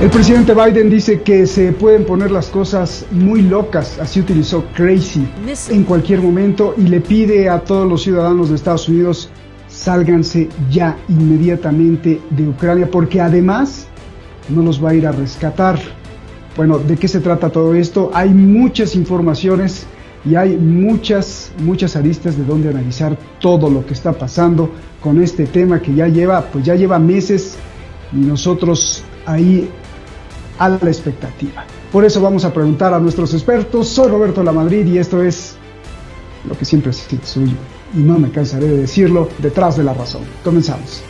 El presidente Biden dice que se pueden poner las cosas muy locas, así utilizó crazy, en cualquier momento, y le pide a todos los ciudadanos de Estados Unidos: sálganse ya inmediatamente de Ucrania, porque además no los va a ir a rescatar. Bueno, ¿de qué se trata todo esto? Hay muchas informaciones y hay muchas aristas de donde analizar todo lo que está pasando con este tema que ya lleva meses, y nosotros ahí a la expectativa. Por eso vamos a preguntar a nuestros expertos. Soy Roberto Lamadrid y esto es lo que siempre ha sido suyo, y no me cansaré de decirlo: Detrás de la Razón. Comenzamos.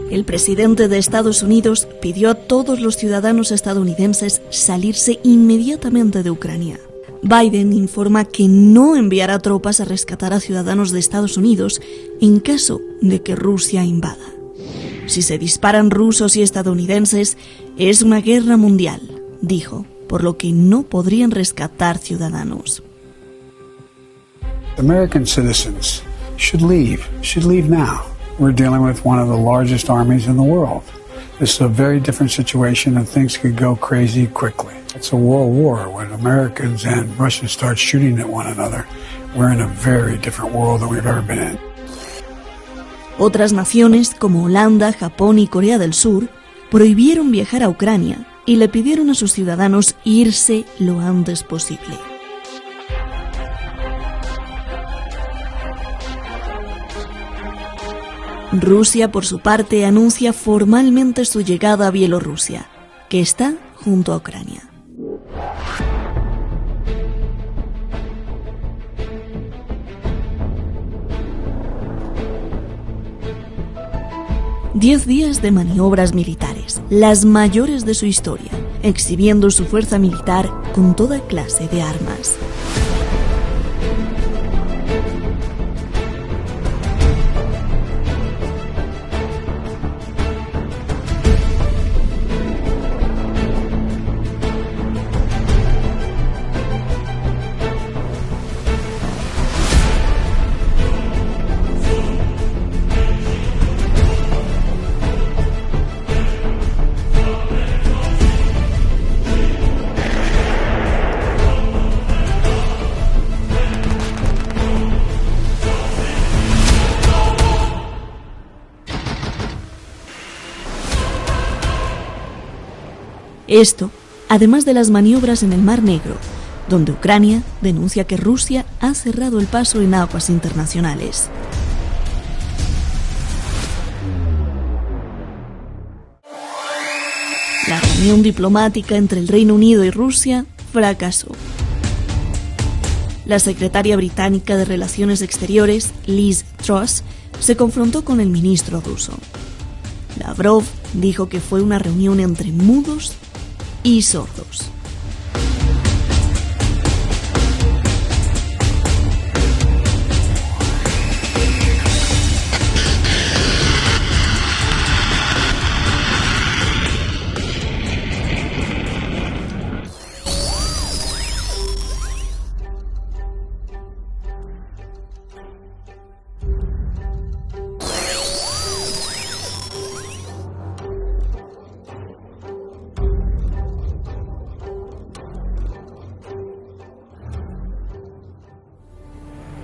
El presidente de Estados Unidos pidió a todos los ciudadanos estadounidenses salirse inmediatamente de Ucrania. Biden informa que no enviará tropas a rescatar a ciudadanos de Estados Unidos en caso de que Rusia invada. Si se disparan rusos y estadounidenses, es una guerra mundial, dijo, por lo que no podrían rescatar ciudadanos. American citizens should leave now. We're dealing with one of the largest armies in the world. This is a very different situation, and things could go crazy quickly. It's a world war. When Americans and Russians start shooting at one another, we're in a very different world than we've ever been in. Otras naciones, como Holanda, Japón y Corea del Sur, prohibieron viajar a Ucrania y le pidieron a sus ciudadanos irse lo antes posible. Rusia, por su parte, anuncia formalmente su llegada a Bielorrusia, que está junto a Ucrania. Diez días de maniobras militares, las mayores de su historia, exhibiendo su fuerza militar con toda clase de armas. Esto, además de las maniobras en el Mar Negro, donde Ucrania denuncia que Rusia ha cerrado el paso en aguas internacionales. La reunión diplomática entre el Reino Unido y Rusia fracasó. La secretaria británica de Relaciones Exteriores, Liz Truss, se confrontó con el ministro ruso. Lavrov dijo que fue una reunión entre mudos y sordos.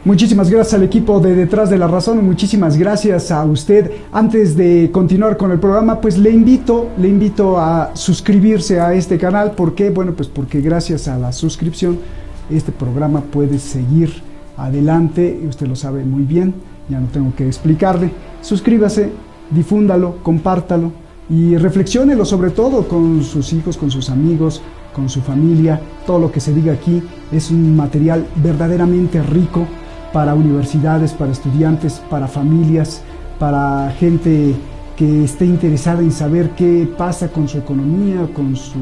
Muchísimas gracias al equipo de Detrás de la Razón, muchísimas gracias a usted. Antes de continuar con el programa, pues le invito a suscribirse a este canal. ¿Por qué? Bueno, pues porque gracias a la suscripción este programa puede seguir adelante, y usted lo sabe muy bien, ya no tengo que explicarle. Suscríbase, difúndalo, compártalo y reflexiónelo sobre todo con sus hijos, con sus amigos, con su familia. Todo lo que se diga aquí es un material verdaderamente rico para universidades, para estudiantes, para familias, para gente que esté interesada en saber qué pasa con su economía, con su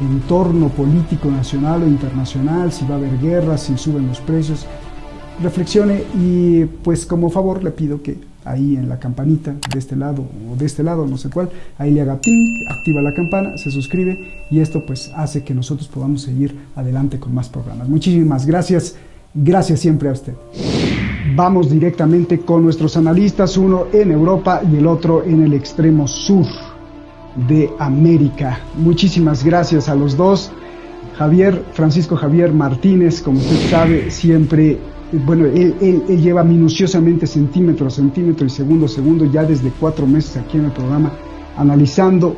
entorno político nacional o internacional, si va a haber guerras, si suben los precios. Reflexione y pues como favor le pido que ahí en la campanita de este lado o de este lado, no sé cuál, ahí le haga ting, activa la campana, se suscribe y esto pues hace que nosotros podamos seguir adelante con más programas. Muchísimas gracias, gracias siempre a usted. Vamos directamente con nuestros analistas, uno en Europa y el otro en el extremo sur de América. Muchísimas gracias a los dos. Francisco Javier Martínez, como usted sabe, siempre, bueno, él lleva minuciosamente centímetro a centímetro y segundo a segundo, ya desde 4 meses aquí en el programa, analizando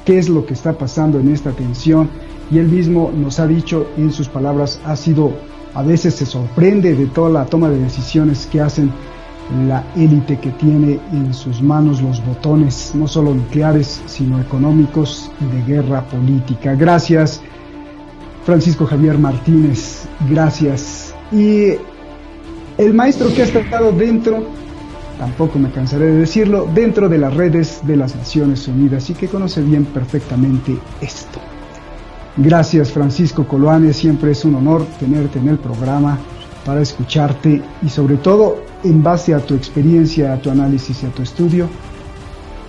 qué es lo que está pasando en esta tensión, y él mismo nos ha dicho en sus palabras, a veces se sorprende de toda la toma de decisiones que hacen la élite que tiene en sus manos los botones, no solo nucleares, sino económicos y de guerra política. Gracias, Francisco Javier Martínez, gracias. Y el maestro que ha estado dentro, tampoco me cansaré de decirlo, dentro de las redes de las Naciones Unidas y que conoce bien perfectamente esto. Gracias, Francisco Coloane, siempre es un honor tenerte en el programa para escucharte y sobre todo en base a tu experiencia, a tu análisis y a tu estudio,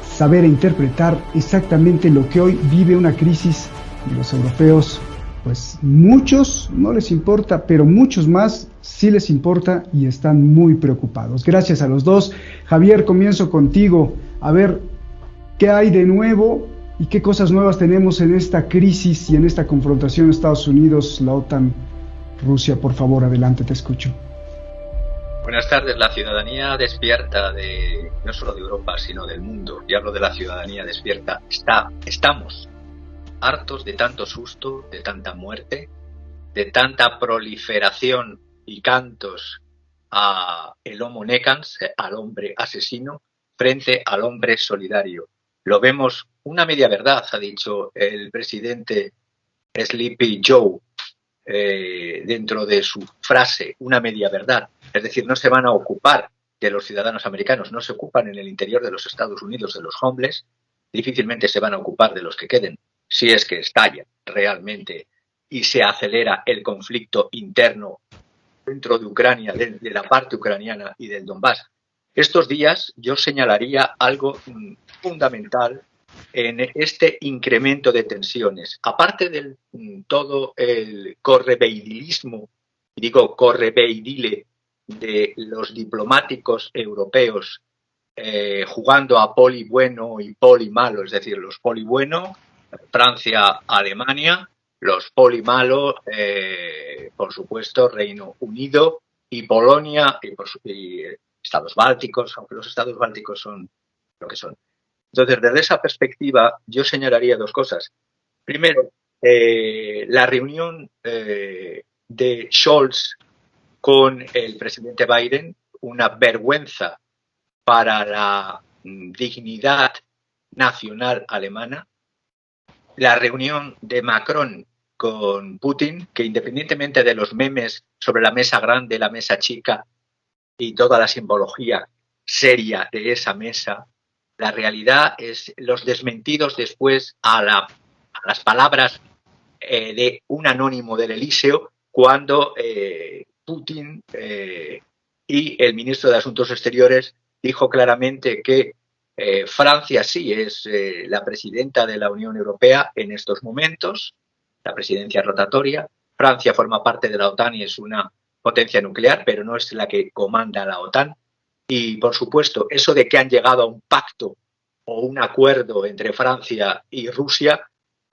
saber e interpretar exactamente lo que hoy vive una crisis de los europeos. Pues muchos no les importa, pero muchos más sí les importa y están muy preocupados. Gracias a los dos. Javier, comienzo contigo. A ver, ¿qué hay de nuevo y qué cosas nuevas tenemos en esta crisis y en esta confrontación Estados Unidos, la OTAN, Rusia? Por favor, adelante, te escucho. Buenas tardes. La ciudadanía despierta no solo de Europa, sino del mundo. Y hablo de la ciudadanía despierta. Estamos hartos de tanto susto, de tanta muerte, de tanta proliferación y cantos a el homo necans, al hombre asesino, frente al hombre solidario. Lo vemos una media verdad, ha dicho el presidente Sleepy Joe dentro de su frase, una media verdad. Es decir, no se van a ocupar de los ciudadanos americanos, no se ocupan en el interior de los Estados Unidos de los homeless, difícilmente se van a ocupar de los que queden, si es que estalla realmente y se acelera el conflicto interno dentro de Ucrania, de la parte ucraniana y del Donbass. Estos días yo señalaría algo fundamental en este incremento de tensiones. Aparte del todo el correveidilismo, digo correveidile, de los diplomáticos europeos jugando a poli bueno y poli malo, es decir, los poli bueno, Francia, Alemania, los poli malo, por supuesto, Reino Unido y Polonia y Estados Bálticos, aunque los Estados Bálticos son lo que son. Entonces, desde esa perspectiva, yo señalaría 2 cosas. Primero, la reunión de Scholz con el presidente Biden, una vergüenza para la dignidad nacional alemana. La reunión de Macron con Putin, que independientemente de los memes sobre la mesa grande, la mesa chica y toda la simbología seria de esa mesa, la realidad es los desmentidos después a las palabras de un anónimo del Elíseo cuando Putin y el ministro de Asuntos Exteriores dijo claramente que Francia sí es la presidenta de la Unión Europea en estos momentos, la presidencia rotatoria. Francia forma parte de la OTAN y es una potencia nuclear, pero no es la que comanda la OTAN. Y, por supuesto, eso de que han llegado a un pacto o un acuerdo entre Francia y Rusia,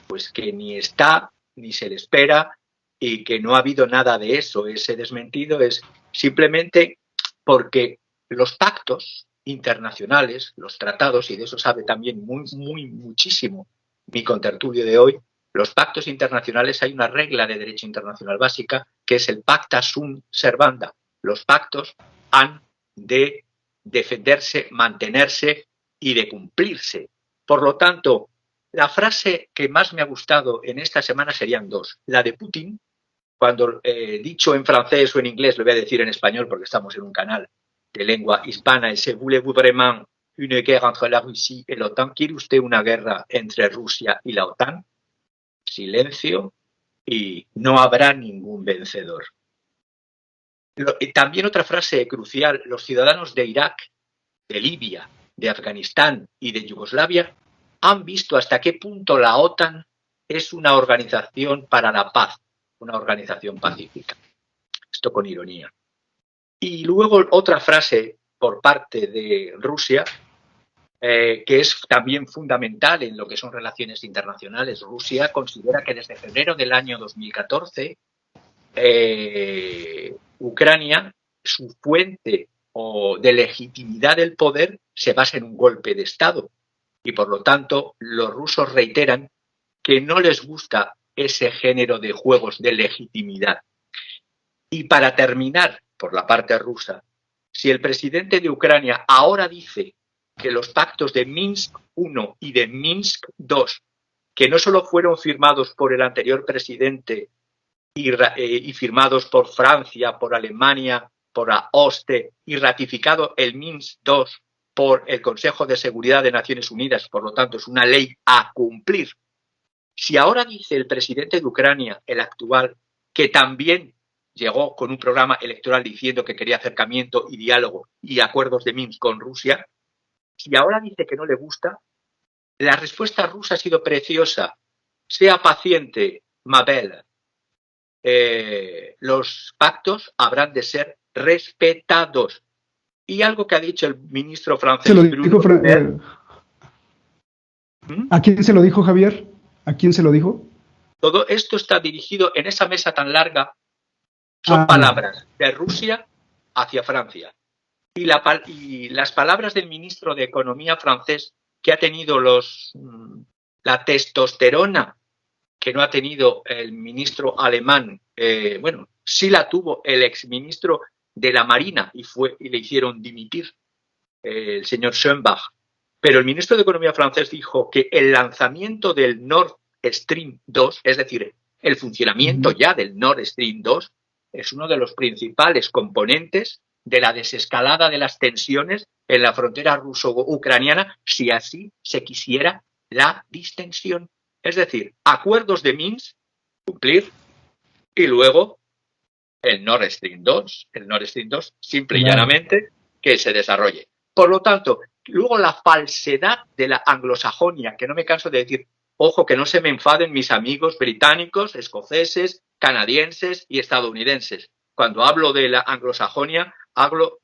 pues que ni está, ni se le espera, y que no ha habido nada de eso. Ese desmentido es simplemente porque los pactos internacionales, los tratados, y de eso sabe también muchísimo mi contertulio de hoy, los pactos internacionales, hay una regla de derecho internacional básica que es el pacta sunt servanda. Los pactos han de defenderse, mantenerse y de cumplirse. Por lo tanto, la frase que más me ha gustado en esta semana serían 2. La de Putin, cuando dicho en francés o en inglés, lo voy a decir en español porque estamos en un canal de lengua hispana, es voulez-vous vraiment une guerre entre la Russie et l'OTAN? ¿Quiere usted una guerra entre Rusia y la OTAN? Silencio y no habrá ningún vencedor. También otra frase crucial, los ciudadanos de Irak de Libia, de Afganistán y de Yugoslavia, han visto hasta qué punto la OTAN es una organización para la paz, una organización pacífica. Esto con ironía. Y luego otra frase por parte de Rusia, que es también fundamental en lo que son relaciones internacionales. Rusia considera que desde febrero del año 2014, Ucrania, su fuente de legitimidad del poder se basa en un golpe de Estado. Y por lo tanto, los rusos reiteran que no les gusta ese género de juegos de legitimidad. Y para terminar, por la parte rusa, si el presidente de Ucrania ahora dice que los pactos de Minsk I y de Minsk II, que no solo fueron firmados por el anterior presidente y firmados por Francia, por Alemania, por la OSCE y ratificado el Minsk II por el Consejo de Seguridad de Naciones Unidas, por lo tanto es una ley a cumplir. Si ahora dice el presidente de Ucrania, el actual, que también llegó con un programa electoral diciendo que quería acercamiento y diálogo y acuerdos de Minsk con Rusia, si ahora dice que no le gusta, la respuesta rusa ha sido preciosa. Sea paciente, Mabel. Los pactos habrán de ser respetados. Y algo que ha dicho el ministro francés. ¿A quién se lo dijo, Javier? ¿A quién se lo dijo? Todo esto está dirigido en esa mesa tan larga. Son palabras de Rusia hacia Francia. Y las palabras del ministro de Economía francés, que ha tenido la testosterona que no ha tenido el ministro alemán, sí la tuvo el exministro de la Marina y le hicieron dimitir, el señor Schönbach. Pero el ministro de Economía francés dijo que el lanzamiento del Nord Stream 2, es decir, el funcionamiento ya del Nord Stream 2, es uno de los principales componentes de la desescalada de las tensiones en la frontera ruso-ucraniana, si así se quisiera la distensión. Es decir, acuerdos de Minsk, cumplir, y luego el Nord Stream 2, simple y llanamente, que se desarrolle. Por lo tanto, luego la falsedad de la anglosajonia, que no me canso de decir, ojo, que no se me enfaden mis amigos británicos, escoceses, canadienses y estadounidenses. Cuando hablo de la anglosajonia, hablo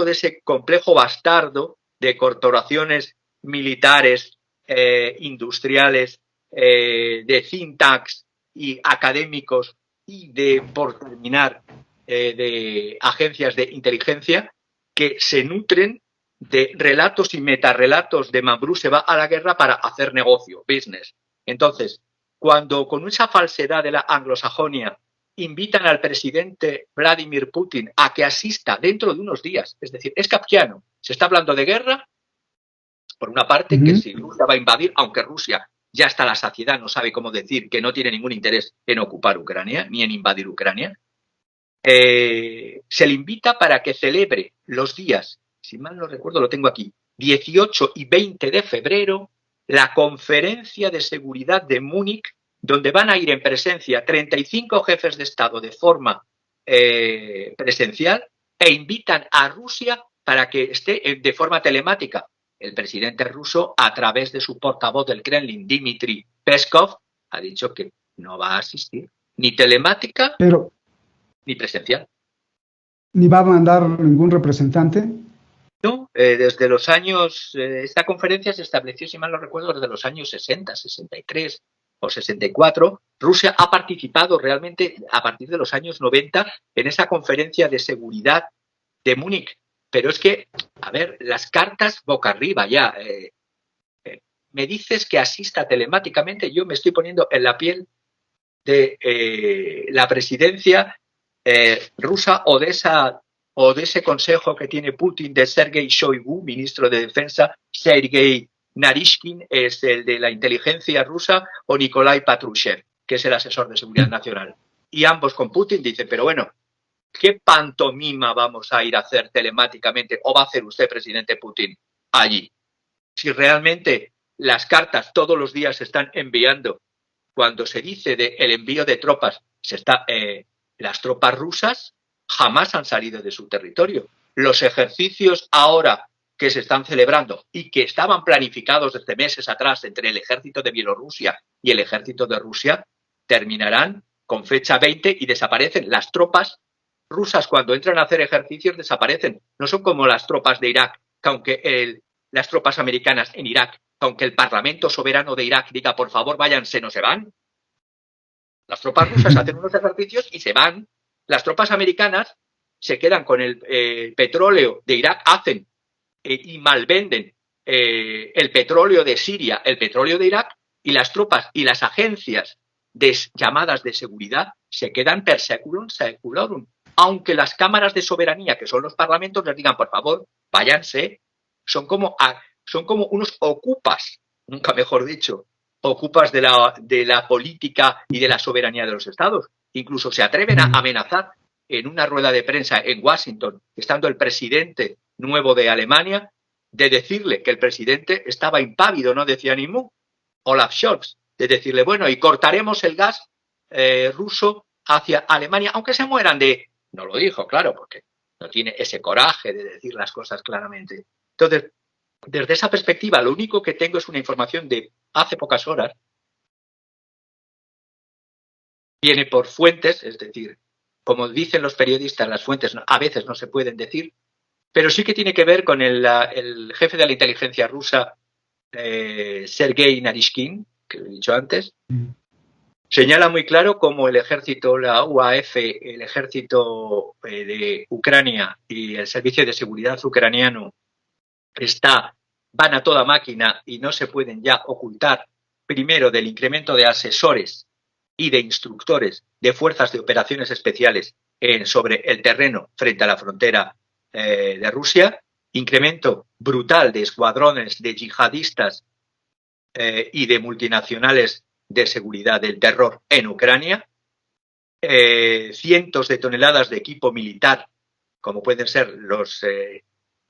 de ese complejo bastardo de corporaciones militares, industriales, de think tanks y académicos y por terminar, de agencias de inteligencia que se nutren de relatos y metarrelatos de Mambrú se va a la guerra para hacer negocio, business. Entonces, cuando con esa falsedad de la anglosajonia invitan al presidente Vladimir Putin a que asista dentro de unos días, es decir, es kafkiano, se está hablando de guerra, por una parte, que si Rusia va a invadir, aunque Rusia ya está a la saciedad, no sabe cómo decir que no tiene ningún interés en ocupar Ucrania, ni en invadir Ucrania, se le invita para que celebre los días, si mal no recuerdo, lo tengo aquí, 18 y 20 de febrero, la conferencia de seguridad de Múnich, donde van a ir en presencia 35 jefes de Estado de forma presencial e invitan a Rusia para que esté de forma telemática. El presidente ruso, a través de su portavoz del Kremlin, Dmitry Peskov, ha dicho que no va a asistir ni telemática ni presencial. ¿Ni va a mandar ningún representante? No, desde los años, esta conferencia se estableció, si mal no recuerdo, desde los años 60, 63 o 64. Rusia ha participado realmente a partir de los años 90 en esa conferencia de seguridad de Múnich. Pero es que, a ver, las cartas boca arriba ya. Me dices que asista telemáticamente, yo me estoy poniendo en la piel de la presidencia rusa o de ese consejo que tiene Putin de Sergei Shoigu, ministro de Defensa, Sergei Narishkin es el de la inteligencia rusa, o Nikolai Patrushev, que es el asesor de seguridad nacional. Y ambos con Putin dicen, pero bueno, ¿qué pantomima vamos a ir a hacer telemáticamente o va a hacer usted, presidente Putin, allí? Si realmente las cartas todos los días se están enviando, cuando se dice del envío de tropas, las tropas rusas jamás han salido de su territorio. Los ejercicios ahora que se están celebrando y que estaban planificados desde meses atrás entre el ejército de Bielorrusia y el ejército de Rusia, terminarán con fecha 20 y desaparecen. Las tropas rusas, cuando entran a hacer ejercicios, desaparecen. No son como las tropas de Irak, que aunque las tropas americanas en Irak, aunque el Parlamento soberano de Irak diga, por favor, váyanse, no se van. Las tropas rusas hacen unos ejercicios y se van. Las tropas americanas se quedan con el petróleo de Irak, hacen y malvenden el petróleo de Siria, el petróleo de Irak, y las tropas y las agencias llamadas de seguridad se quedan per seculum seculorum. Aunque las cámaras de soberanía, que son los parlamentos, les digan, por favor, váyanse, son como unos ocupas, nunca mejor dicho, ocupas de la política y de la soberanía de los estados. Incluso se atreven a amenazar en una rueda de prensa en Washington, estando el presidente nuevo de Alemania, de decirle que el presidente estaba impávido, no decía ni mu, Olaf Scholz, de decirle, bueno, y cortaremos el gas ruso hacia Alemania, aunque se mueran de... No lo dijo, claro, porque no tiene ese coraje de decir las cosas claramente. Entonces, desde esa perspectiva, lo único que tengo es una información de hace pocas horas. Viene por fuentes, es decir, como dicen los periodistas, las fuentes a veces no se pueden decir, pero sí que tiene que ver con el jefe de la inteligencia rusa, Sergei Narishkin, que lo he dicho antes. Señala muy claro cómo el ejército, la UAF, el ejército de Ucrania y el servicio de seguridad ucraniano van a toda máquina y no se pueden ya ocultar, primero, del incremento de asesores y de instructores de fuerzas de operaciones especiales sobre el terreno frente a la frontera de Rusia, incremento brutal de escuadrones de yihadistas y de multinacionales de seguridad del terror en Ucrania, cientos de toneladas de equipo militar, como pueden ser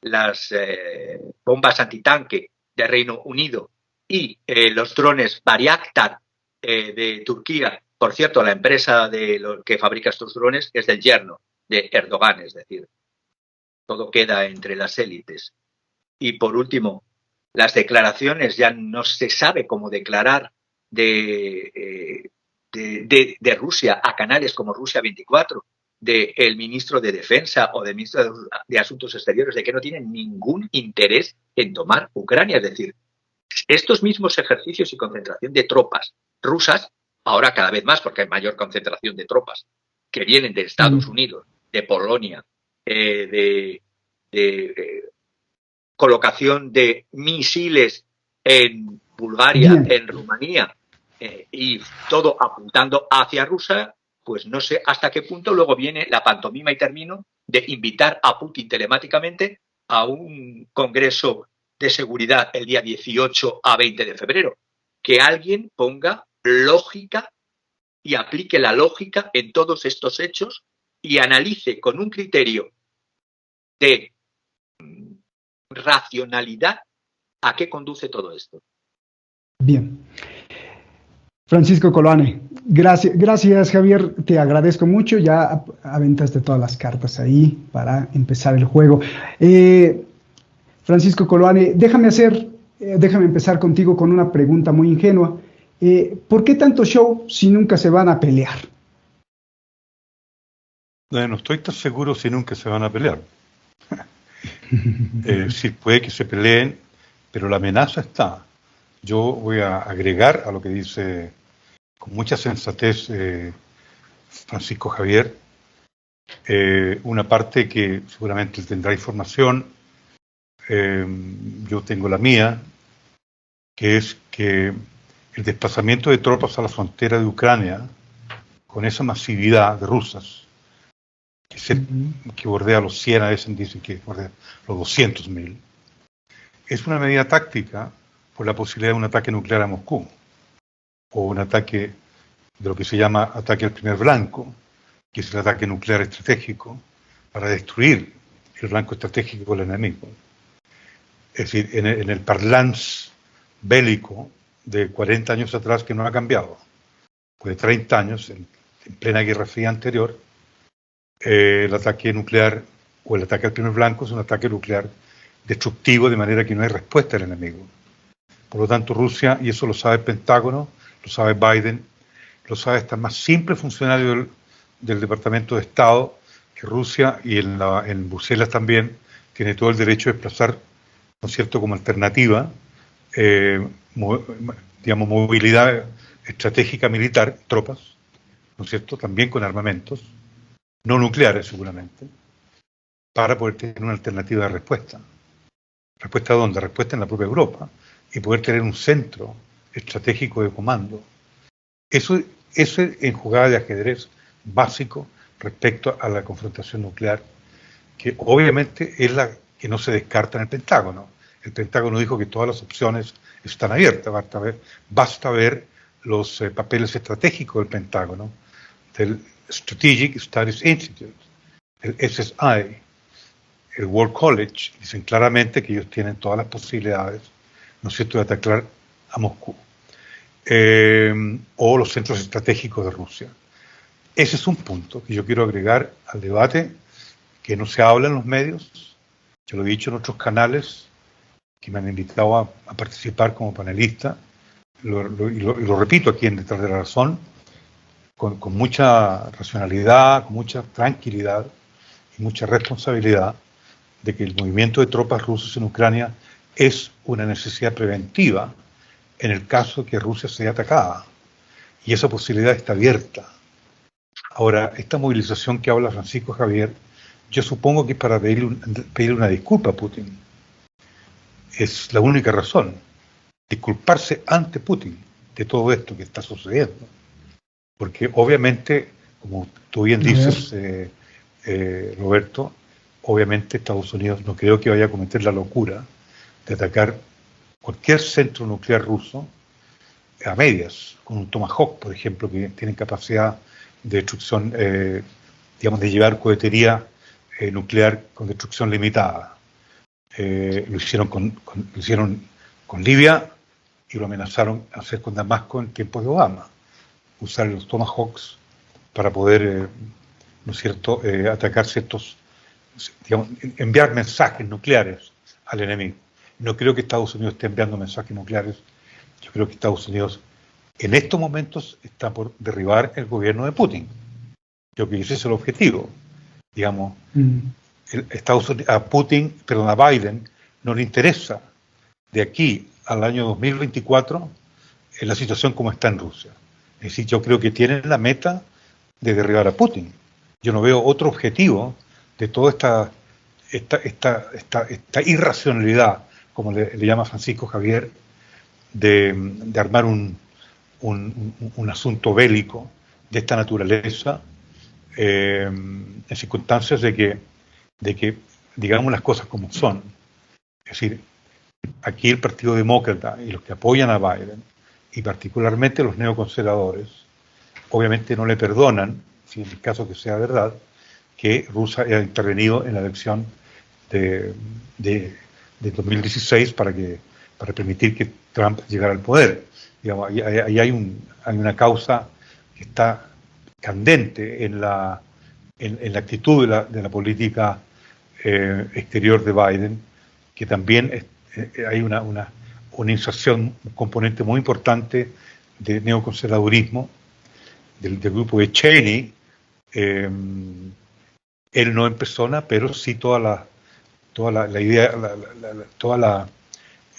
las bombas antitanque de Reino Unido y los drones Bayraktar de Turquía. Por cierto, la empresa que fabrica estos drones es del yerno de Erdogan, es decir, todo queda entre las élites. Y por último, las declaraciones, ya no se sabe cómo declarar de Rusia a canales como Rusia 24, del ministro de Defensa o del ministro de Asuntos Exteriores, de que no tienen ningún interés en tomar Ucrania. Es decir, estos mismos ejercicios y concentración de tropas rusas, ahora cada vez más porque hay mayor concentración de tropas que vienen de Estados Unidos, de Polonia, de colocación de misiles en Bulgaria, en Rumanía, y todo apuntando hacia Rusia, pues no sé hasta qué punto luego viene la pantomima, y termino, de invitar a Putin telemáticamente a un congreso de seguridad el día 18 a 20 de febrero. Que alguien ponga lógica y aplique la lógica en todos estos hechos y analice con un criterio de racionalidad a qué conduce todo esto. Bien. Francisco Coloane, gracias Javier, te agradezco mucho, ya aventaste todas las cartas ahí para empezar el juego. Francisco Coloane, déjame empezar contigo con una pregunta muy ingenua. ¿Por qué tanto show si nunca se van a pelear? No estoy tan seguro si nunca se van a pelear. Sí, puede que se peleen, pero la amenaza está. Yo voy a agregar a lo que dice con mucha sensatez Francisco Javier, una parte que seguramente tendrá información, yo tengo la mía, que es que el desplazamiento de tropas a la frontera de Ucrania, con esa masividad de rusas, que bordea los 100, a veces dicen que bordea los 200.000, es una medida táctica por la posibilidad de un ataque nuclear a Moscú, o un ataque de lo que se llama ataque al primer blanco, que es el ataque nuclear estratégico, para destruir el blanco estratégico del enemigo. Es decir, en el parlance bélico de 40 años atrás, que no ha cambiado, pues de 30 años, en plena Guerra Fría anterior, el ataque nuclear o el ataque al primer blanco es un ataque nuclear destructivo, de manera que no hay respuesta al enemigo. Por lo tanto, Rusia, y eso lo sabe el Pentágono, lo sabe Biden, lo sabe hasta el más simple funcionario del Departamento de Estado, que Rusia, y en Bruselas también, tiene todo el derecho de desplazar, ¿no es cierto?, como alternativa, digamos, movilidad estratégica militar, tropas, ¿no es cierto?, también con armamentos, no nucleares seguramente, para poder tener una alternativa de respuesta. ¿Respuesta a dónde? Respuesta en la propia Europa, y poder tener un centro estratégico de comando. Eso es en jugada de ajedrez básico respecto a la confrontación nuclear, que obviamente es la que no se descarta en el Pentágono. El Pentágono dijo que todas las opciones están abiertas. Basta ver los papeles estratégicos del Pentágono, del Strategic Studies Institute, el SSI, el War College, dicen claramente que ellos tienen todas las posibilidades, ¿no es cierto?, de atacar a Moscú, o los centros estratégicos de Rusia. Ese es un punto que yo quiero agregar al debate, que no se habla en los medios. Yo lo he dicho en otros canales que me han invitado a participar como panelista, y lo repito aquí en Detrás de la Razón, con mucha racionalidad, con mucha tranquilidad y mucha responsabilidad, de que el movimiento de tropas rusas en Ucrania es una necesidad preventiva en el caso de que Rusia sea atacada. Y esa posibilidad está abierta. Ahora, esta movilización que habla Francisco Javier, yo supongo que es para pedirle una disculpa a Putin. Es la única razón. Disculparse ante Putin de todo esto que está sucediendo. Porque obviamente, como tú bien dices, Roberto, obviamente Estados Unidos no creo que vaya a cometer la locura de atacar cualquier centro nuclear ruso a medias, con un Tomahawk, por ejemplo, que tiene capacidad de destrucción, digamos, de llevar cohetería nuclear con destrucción limitada. Lo hicieron con Libia y lo amenazaron hacer con Damasco en tiempos de Obama. Usar los Tomahawks para poder, ¿no es cierto?, atacar ciertos, digamos, enviar mensajes nucleares al enemigo. No creo que Estados Unidos esté enviando mensajes nucleares. Yo creo que Estados Unidos en estos momentos está por derribar el gobierno de Putin. Yo creo que ese es el objetivo. Digamos, a Biden no le interesa de aquí al año 2024 en la situación como está en Rusia. Es decir, yo creo que tienen la meta de derribar a Putin. Yo no veo otro objetivo de toda esta irracionalidad, como le llama Francisco Javier, de armar un asunto bélico de esta naturaleza, en circunstancias de que digamos las cosas como son. Es decir, aquí el Partido Demócrata y los que apoyan a Biden, y particularmente los neoconservadores, obviamente no le perdonan, si en el caso que sea verdad, que Rusia haya intervenido en la elección de 2016 para permitir que Trump llegara al poder. Digamos, ahí hay una causa que está candente en la actitud de la política exterior de Biden, que también hay una inserción, un componente muy importante de neoconservadurismo del grupo de Cheney. Él no en persona, pero sí toda la idea,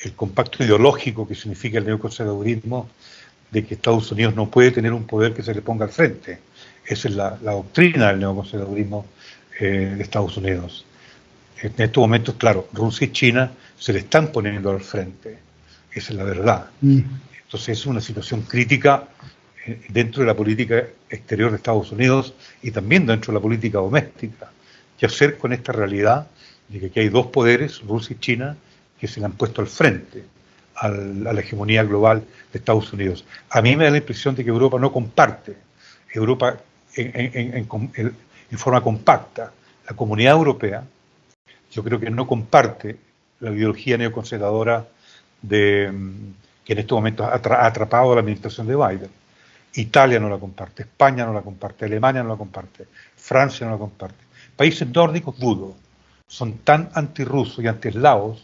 el compacto ideológico que significa el neoconservadurismo, de que Estados Unidos no puede tener un poder que se le ponga al frente. Esa es la doctrina del neoconservadurismo de Estados Unidos. En estos momentos, claro, Rusia y China se le están poniendo al frente. Esa es la verdad. Entonces es una situación crítica dentro de la política exterior de Estados Unidos y también dentro de la política doméstica. ¿Qué hacer con esta realidad de que aquí hay dos poderes, Rusia y China, que se le han puesto al frente a la hegemonía global de Estados Unidos? A mí me da la impresión de que Europa no comparte, Europa en forma compacta, la comunidad europea, yo creo que no comparte la ideología neoconservadora que en estos momentos ha atrapado a la administración de Biden. Italia no la comparte, España no la comparte, Alemania no la comparte, Francia no la comparte. Países nórdicos dudo, son tan antirrusos y antieslavos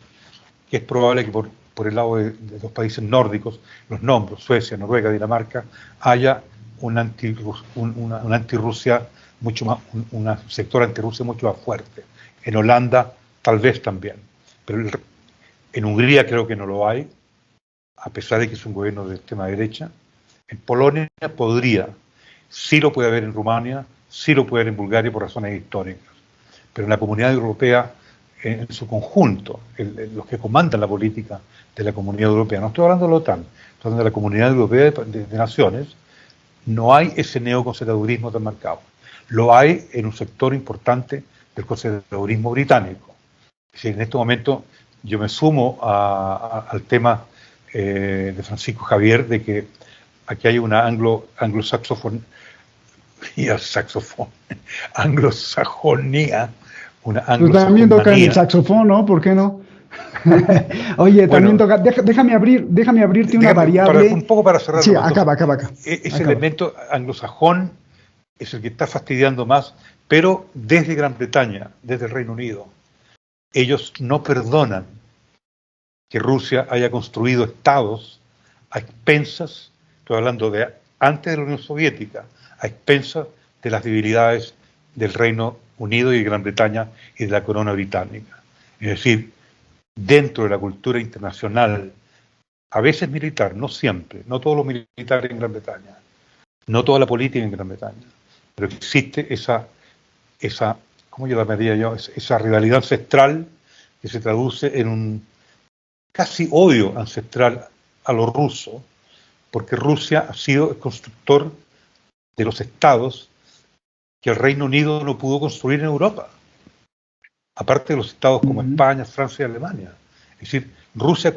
que es probable que por el lado de los países nórdicos, los nombro, Suecia, Noruega, Dinamarca, haya una antirrusia mucho más, un sector antirrusia mucho más fuerte. En Holanda tal vez también, pero en Hungría creo que no lo hay, a pesar de que es un gobierno de extrema derecha. En Polonia podría, sí lo puede haber en Rumania, sí lo puede haber en Bulgaria por razones históricas, pero en la Comunidad Europea en su conjunto, los que comandan la política de la Comunidad Europea, no estoy hablando de la OTAN, estoy hablando de la Comunidad Europea de Naciones, no hay ese neoconservadurismo tan marcado. Lo hay en un sector importante del conservadurismo británico. Es decir, en este momento yo me sumo al tema de Francisco Javier de que aquí hay una anglosajonía, una pues también toca el saxofón, ¿no? ¿Por qué no? Oye, también toca. Déjame abrirte una variable. Un poco para cerrar. Sí, acaba. Ese elemento anglosajón es el que está fastidiando más, pero desde Gran Bretaña, desde el Reino Unido, ellos no perdonan que Rusia haya construido estados a expensas, estoy hablando de antes de la Unión Soviética, a expensas de las debilidades del Reino Unido y de Gran Bretaña y de la corona británica. Es decir, dentro de la cultura internacional, a veces militar, no siempre, no todos los militares en Gran Bretaña, no toda la política en Gran Bretaña, pero existe esa ¿cómo yo la llamaría yo? Esa rivalidad ancestral que se traduce en un casi odio ancestral a lo ruso, porque Rusia ha sido el constructor de los estados que el Reino Unido no pudo construir en Europa, aparte de los estados como España, Francia y Alemania. Es decir, Rusia,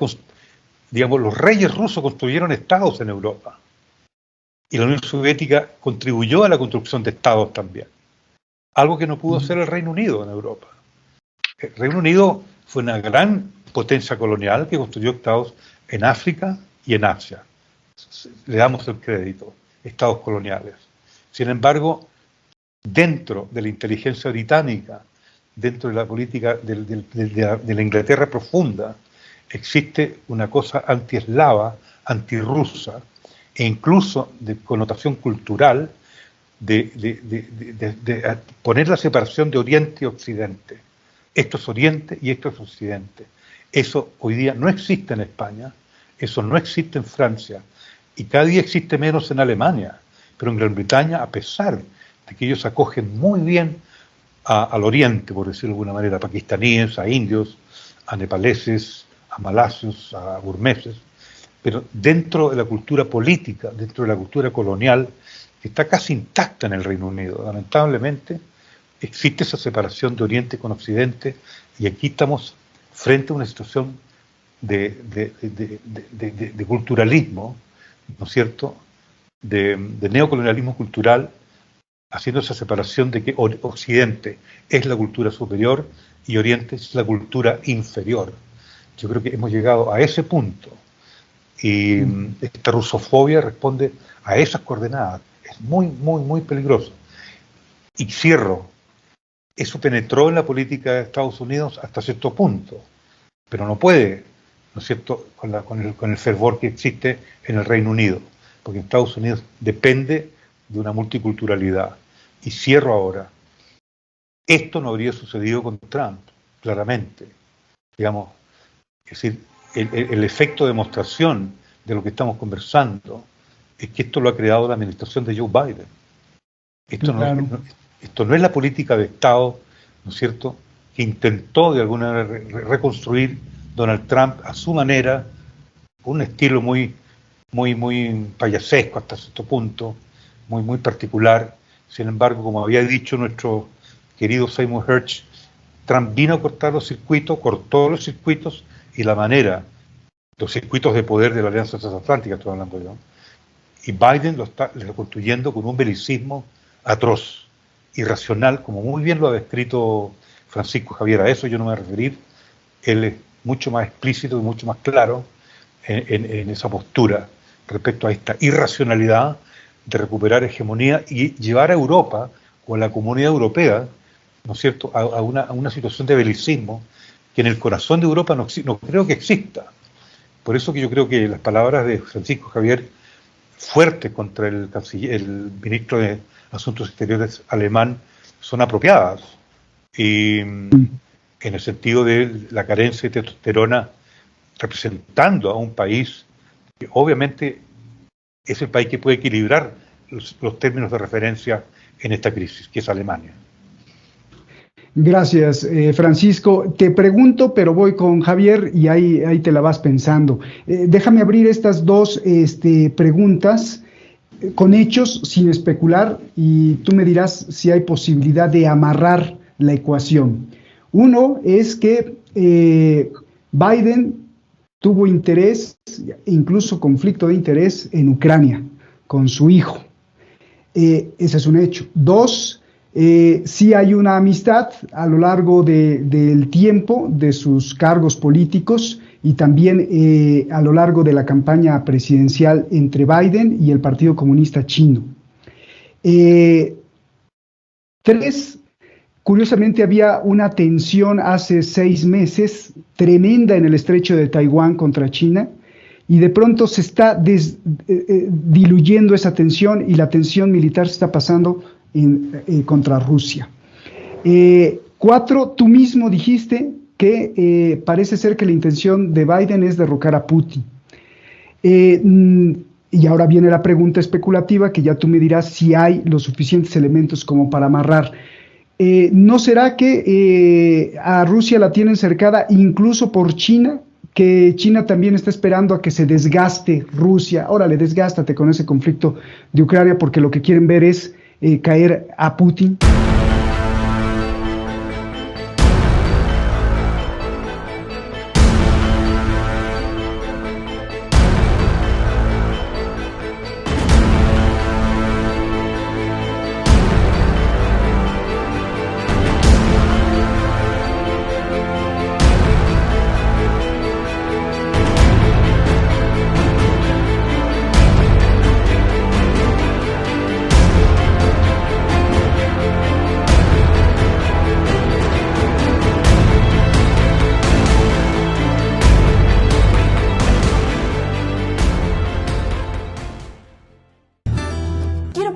digamos, los reyes rusos construyeron estados en Europa y la Unión Soviética contribuyó a la construcción de estados también, algo que no pudo hacer el Reino Unido en Europa. El Reino Unido fue una gran potencia colonial que construyó estados en África y en Asia. Le damos el crédito, estados coloniales. Sin embargo, dentro de la inteligencia británica, dentro de la política de la Inglaterra profunda, existe una cosa antieslava, antirrusa, e incluso de connotación cultural, de poner la separación de Oriente y Occidente. Esto es Oriente y esto es Occidente. Eso hoy día no existe en España, eso no existe en Francia, y cada día existe menos en Alemania. Pero en Gran Bretaña, a pesar de que ellos acogen muy bien al Oriente, por decirlo de alguna manera, a pakistaníes, a indios, a nepaleses, a malasios, a burmeses, pero dentro de la cultura política, dentro de la cultura colonial, que está casi intacta en el Reino Unido, lamentablemente, existe esa separación de Oriente con Occidente, y aquí estamos frente a una situación de culturalismo, ¿no es cierto?, de neocolonialismo cultural, haciendo esa separación de que Occidente es la cultura superior y Oriente es la cultura inferior. Yo creo que hemos llegado a ese punto, y esta rusofobia responde a esas coordenadas. Es muy, muy, muy peligroso. Y cierro. Eso penetró en la política de Estados Unidos hasta cierto punto, pero no puede, ¿no es cierto?, con el fervor que existe en el Reino Unido, porque en Estados Unidos depende de una multiculturalidad. Y cierro ahora. Esto no habría sucedido con Trump, claramente. Digamos, es decir, el efecto de demostración de lo que estamos conversando es que esto lo ha creado la administración de Joe Biden. Esto no es la política de Estado, ¿no es cierto?, que intentó de alguna manera reconstruir Donald Trump a su manera, con un estilo muy payasesco hasta cierto punto, muy particular. Sin embargo, como había dicho nuestro querido Seymour Hersh, Trump vino a cortar los circuitos, cortó los circuitos y la manera, los circuitos de poder de la Alianza Transatlántica, estoy hablando yo, y Biden lo está reconstruyendo con un belicismo atroz, irracional, como muy bien lo ha descrito Francisco Javier. A eso yo no me voy a referir. Él es mucho más explícito y mucho más claro en esa postura respecto a esta irracionalidad de recuperar hegemonía y llevar a Europa, o a la Comunidad Europea, ¿no es cierto?, a una situación de belicismo que en el corazón de Europa no creo que exista. Por eso que yo creo que las palabras de Francisco Javier, fuertes contra el ministro de Asuntos Exteriores alemán, son apropiadas. Y en el sentido de la carencia de testosterona, representando a un país que obviamente es el país que puede equilibrar los términos de referencia en esta crisis, que es Alemania. Gracias, Francisco. Te pregunto, pero voy con Javier y ahí te la vas pensando. Déjame abrir estas dos preguntas con hechos, sin especular, y tú me dirás si hay posibilidad de amarrar la ecuación. Uno es que Biden tuvo interés, incluso conflicto de interés en Ucrania, con su hijo. Ese es un hecho. Dos, sí hay una amistad a lo largo del tiempo de sus cargos políticos y también a lo largo de la campaña presidencial entre Biden y el Partido Comunista Chino. Tres, curiosamente había una tensión hace 6 meses tremenda en el estrecho de Taiwán contra China, y de pronto se está diluyendo esa tensión y la tensión militar se está pasando contra Rusia. 4, tú mismo dijiste que parece ser que la intención de Biden es derrocar a Putin. Y ahora viene la pregunta especulativa, que ya tú me dirás si hay los suficientes elementos como para amarrar. ¿No será que a Rusia la tienen cercada incluso por China? Que China también está esperando a que se desgaste Rusia. Órale, desgástate con ese conflicto de Ucrania, porque lo que quieren ver es caer a Putin.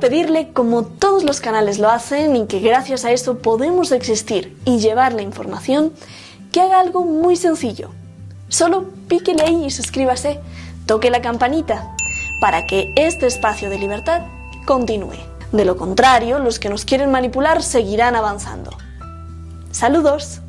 Pedirle, como todos los canales lo hacen y que gracias a eso podemos existir y llevar la información, que haga algo muy sencillo. Solo píquele ahí y suscríbase, toque la campanita, para que este espacio de libertad continúe. De lo contrario, los que nos quieren manipular seguirán avanzando. ¡Saludos!